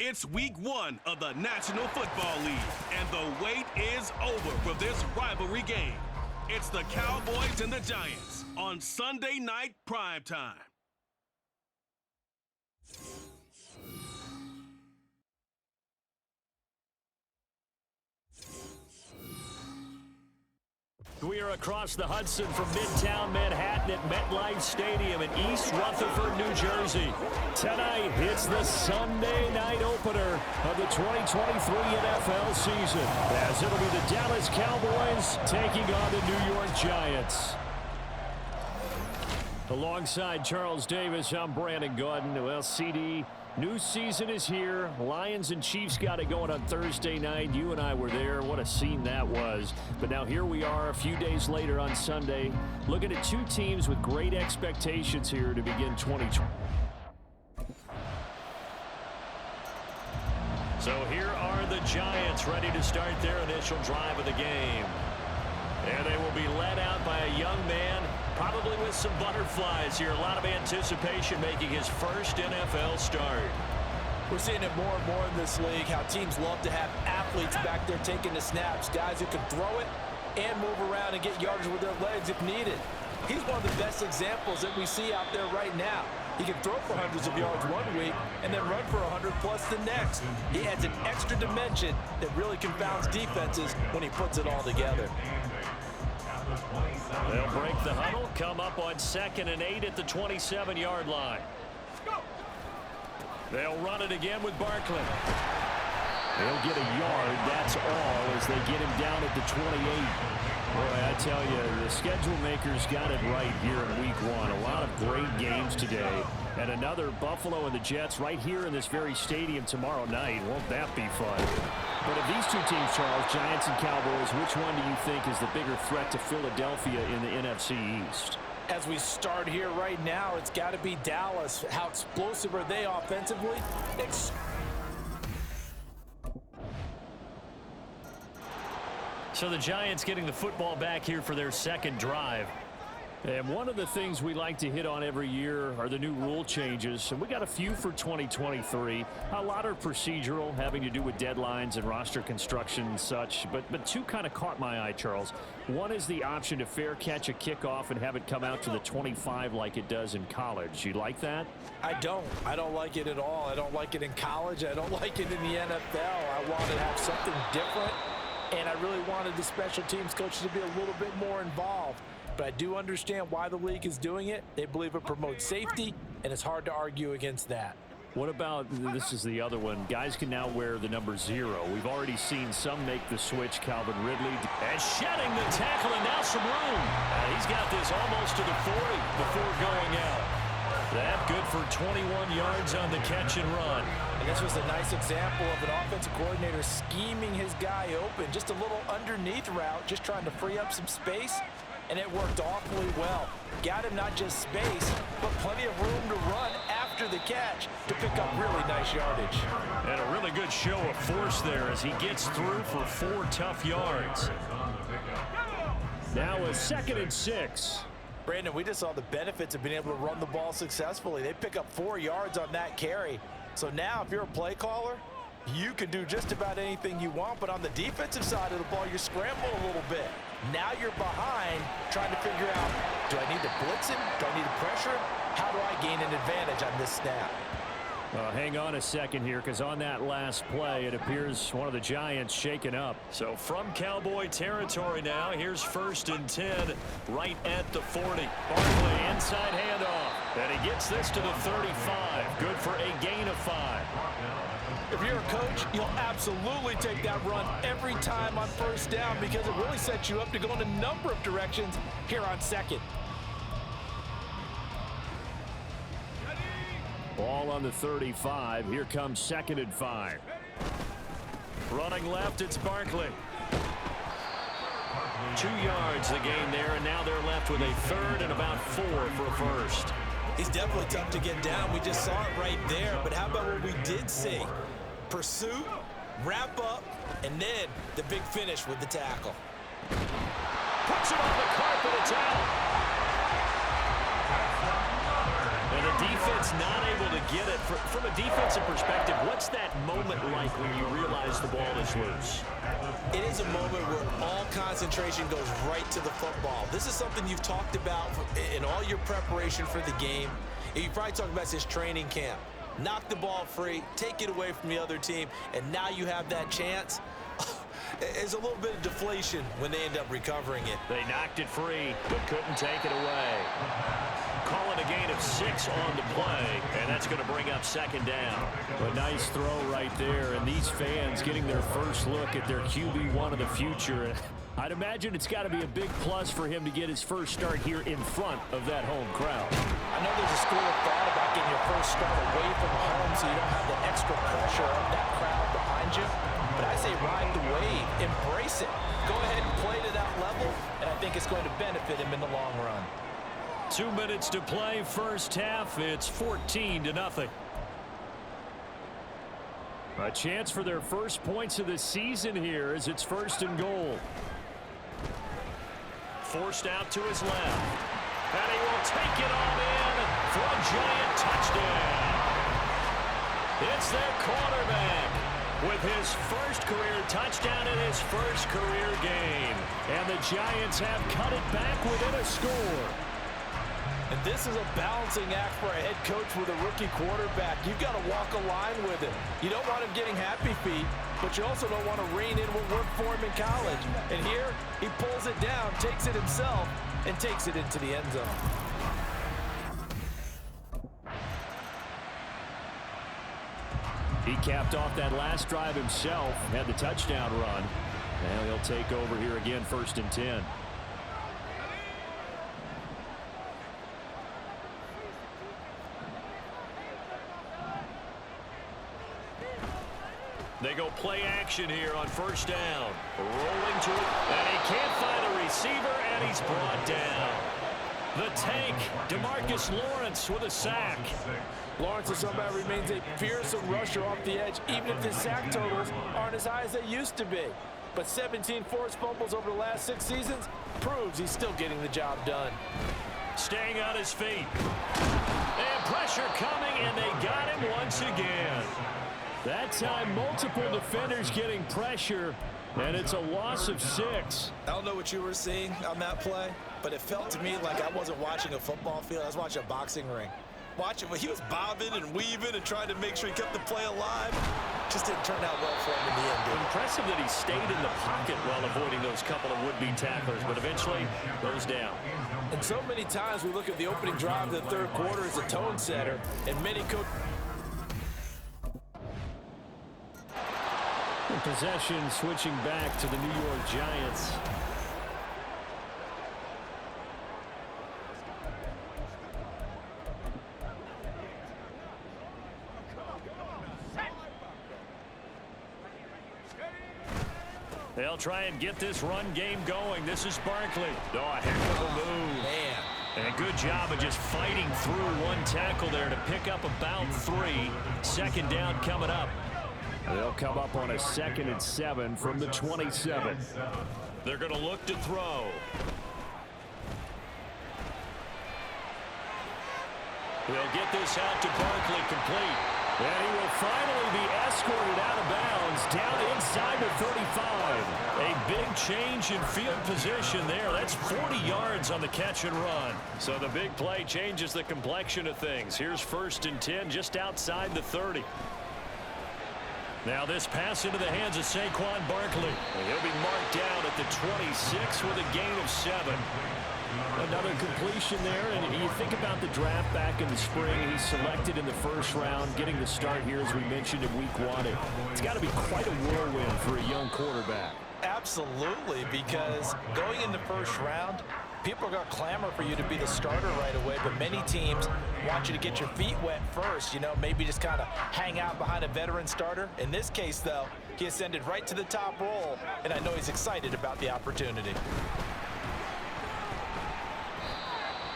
It's week 1 of the National Football League, and the wait is over for this rivalry game. It's the Cowboys and the Giants on Sunday Night Primetime. We are across the Hudson from Midtown Manhattan at MetLife Stadium in East Rutherford, New Jersey. Tonight, it's the Sunday night opener of the 2023 NFL season, as it'll be the Dallas Cowboys taking on the New York Giants. Alongside Charles Davis, I'm Brandon Gordon. Well, CD, new season is here. Lions and Chiefs got it going on Thursday night. You and I were there. What a scene that was. But now here we are a few days later on Sunday, looking at two teams with great expectations here to begin 2020. So here are the Giants ready to start their initial drive of the game. And they will be led out by a young man, probably with some butterflies here. A lot of anticipation, making his first NFL start. We're seeing it more and more in this league, how teams love to have athletes back there taking the snaps, guys who can throw it and move around and get yardage with their legs if needed. He's one of the best examples that we see out there right now. He can throw for hundreds of yards one week and then run for 100+ the next. He adds an extra dimension that really confounds defenses when he puts it all together. They'll break the huddle, come up on 2nd and 8 at the 27-yard line. They'll run it again with Barkley. They'll get a yard, that's all, as they get him down at the 28. Boy, I tell you, the schedule makers got it right here in week 1. A lot of great games today. And another Buffalo and the Jets right here in this very stadium tomorrow night. Won't that be fun? But of these two teams, Charles, Giants and Cowboys, which one do you think is the bigger threat to Philadelphia in the NFC East? As we start here right now, it's got to be Dallas. How explosive are they offensively? So the Giants getting the football back here for their second drive. And one of the things we like to hit on every year are the new rule changes. And we got a few for 2023. A lot are procedural, having to do with deadlines and roster construction and such. But two kind of caught my eye, Charles. One is the option to fair catch a kickoff and have it come out to the 25 like it does in college. You like that? I don't like it at all. I don't like it in college. I don't like it in the NFL. I want to have something different. And I really wanted the special teams coaches to be a little bit more involved. But I do understand why the league is doing it. They believe it promotes safety, and it's hard to argue against that. What about, this is the other one, guys can now wear the number 0. We've already seen some make the switch. Calvin Ridley. And shedding the tackle, and now some room. He's got this almost to the 40 before going out. That good for 21 yards on the catch and run. And this was a nice example of an offensive coordinator scheming his guy open. Just a little underneath route, just trying to free up some space. And it worked awfully well. Got him not just space, but plenty of room to run after the catch to pick up really nice yardage. And a really good show of force there as he gets through for 4 tough yards. Now a 2nd and 6. Brandon, we just saw the benefits of being able to run the ball successfully. They pick up 4 yards on that carry. So now if you're a play caller, you can do just about anything you want, but on the defensive side of the ball, you're scrambling a little bit. Now you're behind, trying to figure out, do I need to blitz him? Do I need to pressure him? How do I gain an advantage on this snap? Hang on a second here, because on that last play, it appears one of the Giants shaken up. So from Cowboy territory now, here's 1st and 10, right at the 40. Barkley, inside handoff, and he gets this to the 35. Good for a gain of 5. If you're a coach, you'll absolutely take that run every time on 1st down because it really sets you up to go in a number of directions here on 2nd. Ball on the 35. Here comes 2nd and 5. Running left, it's Barkley. 2 yards the gain there, and now they're left with a 3rd and about 4 for a 1st. He's definitely tough to get down. We just saw it right there. But how about what we did see? Pursuit, wrap up, and then the big finish with the tackle. Puts it on the carpet, it's out. And a defense not able to get it. From a defensive perspective, what's that moment like when you realize the ball is loose? It is a moment where all concentration goes right to the football. This is something you've talked about in all your preparation for the game. You probably talked about since training camp. Knock the ball free, take it away from the other team, and now you have that chance. It's a little bit of deflation when they end up recovering it. They knocked it free, but couldn't take it away. Calling a gain of 6 on the play, and that's going to bring up second down. A nice throw right there, and these fans getting their first look at their QB1 of the future. I'd imagine it's got to be a big plus for him to get his first start here in front of that home crowd. I know there's a school of thought about getting your first start away from home so you don't have the extra pressure of that crowd behind you. But I say ride the wave, embrace it. Go ahead and play to that level, and I think it's going to benefit him in the long run. 2 minutes to play, first half. It's 14-0. A chance for their first points of the season here as it's 1st and goal. Forced out to his left. And he will take it on in for a giant touchdown. It's their quarterback with his first career touchdown in his first career game. And the Giants have cut it back within a score. And this is a balancing act for a head coach with a rookie quarterback. You've got to walk a line with him. You don't want him getting happy feet, but you also don't want to rein in what worked for him in college. And here, he pulls it down, takes it himself, and takes it into the end zone. He capped off that last drive himself, had the touchdown run. Now he'll take over here again, 1st and 10. They go play action here on 1st down. Rolling to it, and he can't find a receiver, and he's brought down. The tank, DeMarcus Lawrence with a sack. Lawrence somehow remains a fearsome rusher off the edge, even if his sack totals aren't as high as they used to be. But 17 forced fumbles over the last 6 seasons proves he's still getting the job done. Staying on his feet. And pressure coming, and they got him once again. That time, multiple defenders getting pressure, and it's a loss of 6. I don't know what you were seeing on that play, but it felt to me like I wasn't watching a football field. I was watching a boxing ring. He was bobbing and weaving and trying to make sure he kept the play alive. Just didn't turn out well for him in the end. Impressive that he stayed in the pocket while avoiding those couple of would-be tacklers, but eventually goes down. And so many times we look at the opening drive of the third quarter as a tone setter, and many coaches. Possession switching back to the New York Giants. They'll try and get this run game going. This is Barkley. Oh, a heck of a move. Man. And a good job of just fighting through one tackle there to pick up about 3. 2nd down coming up. They'll come up on a 2nd and 7 from the 27. They're going to look to throw. He'll get this out to Barkley complete. And he will finally be escorted out of bounds down inside the 35. A big change in field position there. That's 40 yards on the catch and run. So the big play changes the complexion of things. Here's 1st and 10 just outside the 30. Now this pass into the hands of Saquon Barkley. And he'll be marked down at the 26 with a gain of 7. Another completion there, and you think about the draft back in the spring. He's selected in the 1st round, getting the start here, as we mentioned, in week 1. It's got to be quite a whirlwind for a young quarterback. Absolutely, because going in the 1st round, people are going to clamor for you to be the starter right away, but many teams want you to get your feet wet first, maybe just kind of hang out behind a veteran starter. In this case, though, he ascended right to the top role, and I know he's excited about the opportunity.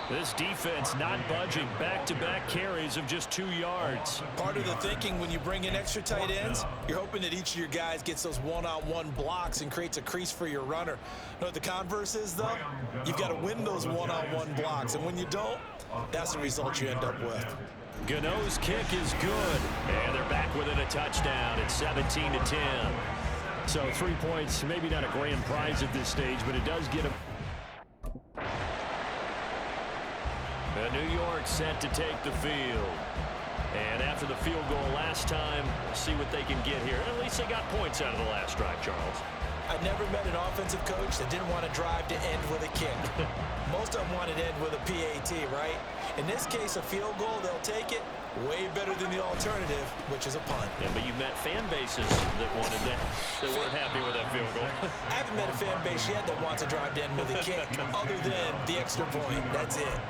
This defense not budging. Back-to-back carries of just 2 yards. Part of the thinking when you bring in extra tight ends, you're hoping that each of your guys gets those one-on-one blocks and creates a crease for your runner. You know what the converse is, though? You've got to win those one-on-one blocks, and when you don't, that's the result you end up with. Gano's kick is good, and they're back within a touchdown. It's 17-10. So 3 points, maybe not a grand prize at this stage, but it does get them. New York set to take the field. And after the field goal last time, see what they can get here. At least they got points out of the last drive, Charles. I never met an offensive coach that didn't want to drive to end with a kick. Most of them wanted to end with a PAT, right? In this case, a field goal, they'll take it. Way better than the alternative, which is a punt. Yeah, but you met fan bases that wanted that, that weren't happy with that field goal. I haven't met a fan base yet that wants to drive to end with a kick, other than the extra point. That's it.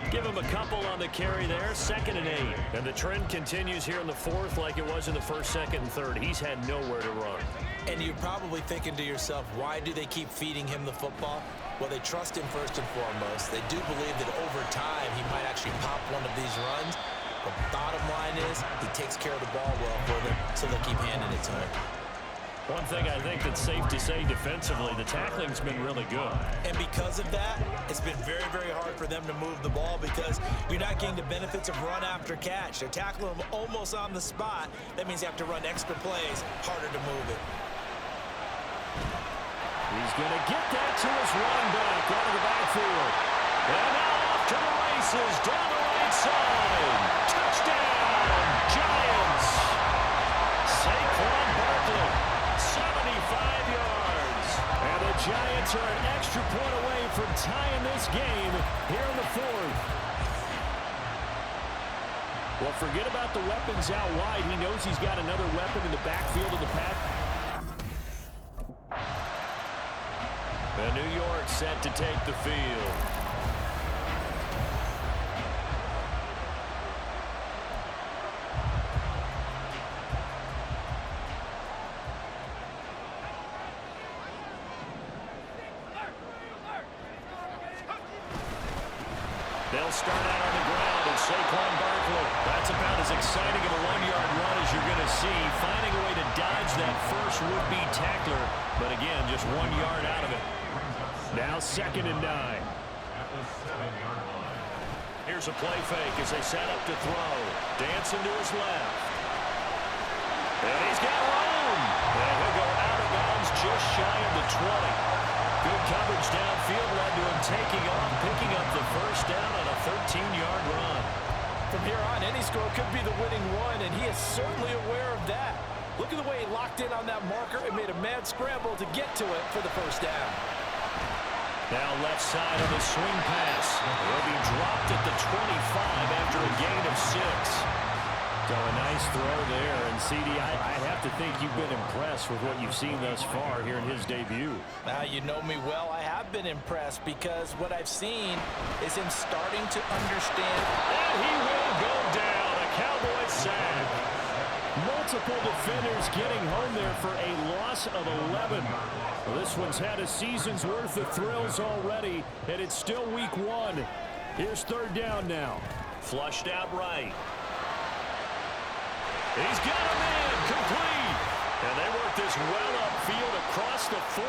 Give him a couple on the carry there, 2nd and 8. And the trend continues here in the 4th like it was in the 1st, 2nd, and 3rd. He's had nowhere to run. And you're probably thinking to yourself, why do they keep feeding him the football? Well, they trust him first and foremost. They do believe that over time he might actually pop one of these runs. But the bottom line is he takes care of the ball well for them, so they'll keep handing it to him. One thing I think that's safe to say defensively, the tackling's been really good. And because of that, it's been very, very hard for them to move the ball because you're not getting the benefits of run after catch. They're tackling them almost on the spot. That means you have to run extra plays, harder to move it. He's going to get that to his running back out of the backfield. And now off to the races down the right side. Touchdown, Giants. Saquon Barkley, 75 yards. And the Giants are an extra point away from tying this game here in the 4th. Well, forget about the weapons out wide. He knows he's got another weapon in the backfield of the pack. And New York set to take the field. They'll start out on the ground, and Saquon Barkley, that's about as exciting of a 1-yard run as you're going to see. Finding a way to dodge that first would-be tackler, but again, just 1 yard out of it. Now 2nd and 9. Here's a play fake as they set up to throw. Dancing to his left. And he's got room. And he'll go out of bounds just shy of the 20. Good coverage downfield led to him taking off, picking up the first down on a 13-yard run. From here on, any score could be the winning one, and he is certainly aware of that. Look at the way he locked in on that marker and made a mad scramble to get to it for the first down. Now left side of the swing pass. He'll be dropped at the 25 after a gain of 6. So a nice throw there. And, CD, I have to think you've been impressed with what you've seen thus far here in his debut. Now, you know me well. I have been impressed because what I've seen is him starting to understand. And he will go down. A Cowboy sack. Multiple defenders getting home there for a loss of 11. Well, this one's had a season's worth of thrills already, and it's still week 1. Here's 3rd down now. Flushed out right. He's got him in, complete. And they work this well upfield across the 45.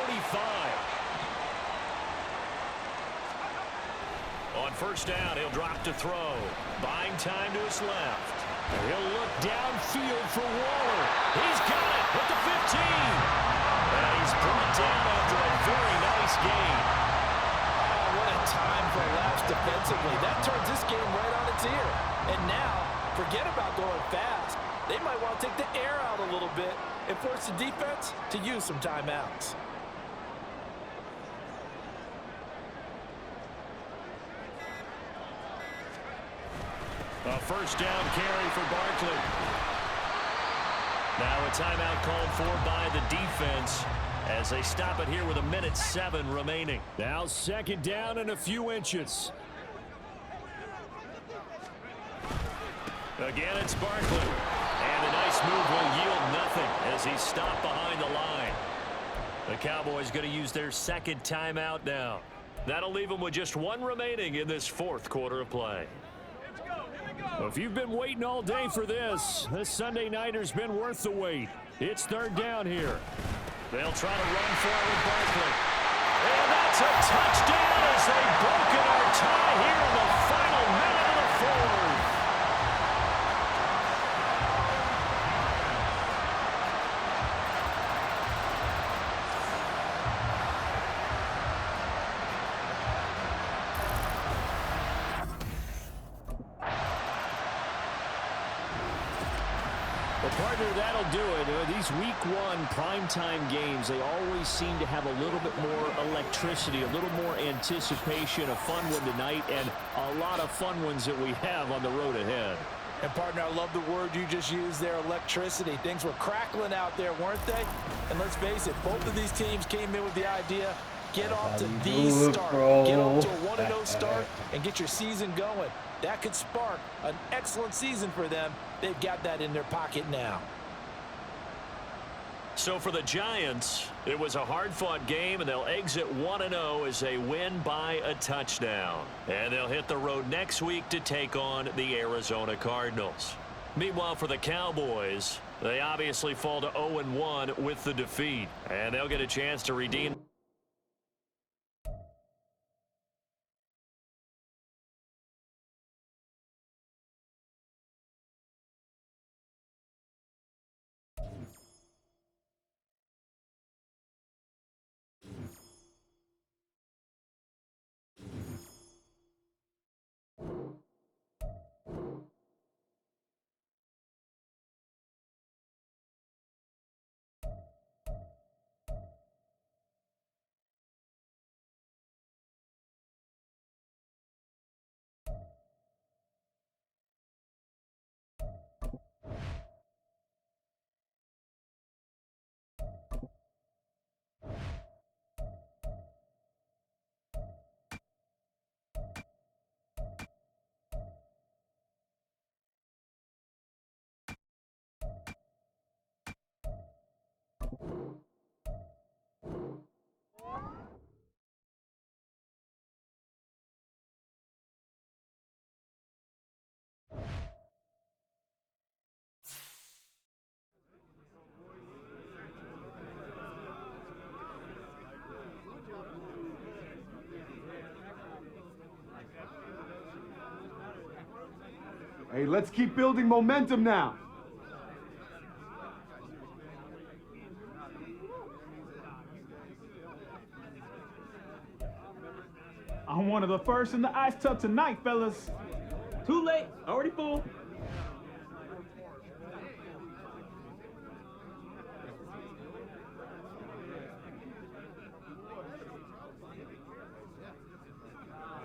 On 1st down, he'll drop to throw. Buying time to his left. And he'll look downfield for Waller. He's got it at the 15. And he's brought down after a very nice gain. Oh, what a time for a lapse defensively. That turns this game right on its ear. And now, forget about going fast. They might want to take the air out a little bit and force the defense to use some timeouts. A 1st down carry for Barkley. Now a timeout called for by the defense as they stop it here with 1:07 remaining. Now 2nd down and a few inches. Again, it's Barkley. And a nice move will yield nothing as he's stopped behind the line. The Cowboys going to use their 2nd timeout now. That'll leave them with just one remaining in this fourth quarter of play. Well, if you've been waiting all day for this Sunday nighter's been worth the wait. It's third down here. They'll try to run for it with Barkley. And that's a touchdown as they've broken our tie here in the final minute of the fourth. Partner, that'll do it. These week one primetime games, they always seem to have a little bit more electricity, a little more anticipation, a fun one tonight, and a lot of fun ones that we have on the road ahead. And, partner, I love the word you just used there, electricity. Things were crackling out there, weren't they? And let's face it, both of these teams came in with the idea, get off to the start. Get off to a 1-0 start and get your season going. That could spark an excellent season for them. They've got that in their pocket now. So for the Giants, it was a hard-fought game, and they'll exit 1-0 as they win by a touchdown. And they'll hit the road next week to take on the Arizona Cardinals. Meanwhile, for the Cowboys, they obviously fall to 0-1 with the defeat, and they'll get a chance to redeem. Hey, let's keep building momentum now. I'm one of the first in the ice tub tonight, fellas. Too late, already full.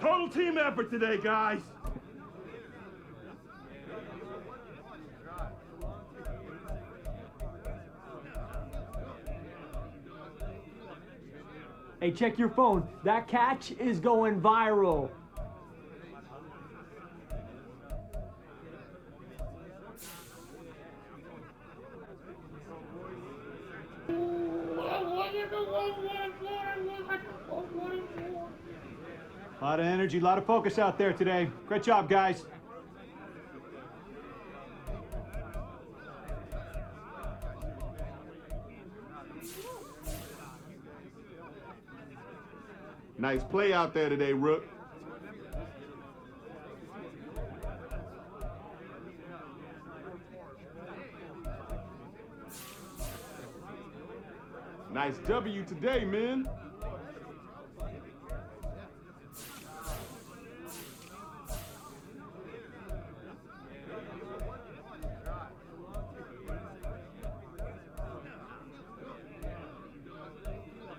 Total team effort today, guys. Hey, check your phone. That catch is going viral. A lot of energy, a lot of focus out there today. Great job, guys. Nice play out there today, Rook. Nice W today, man.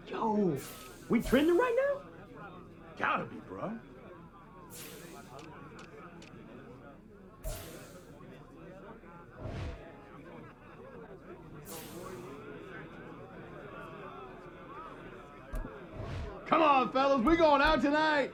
Yo, we trending right now? Gotta be, bro. Come on, fellas, we going out tonight.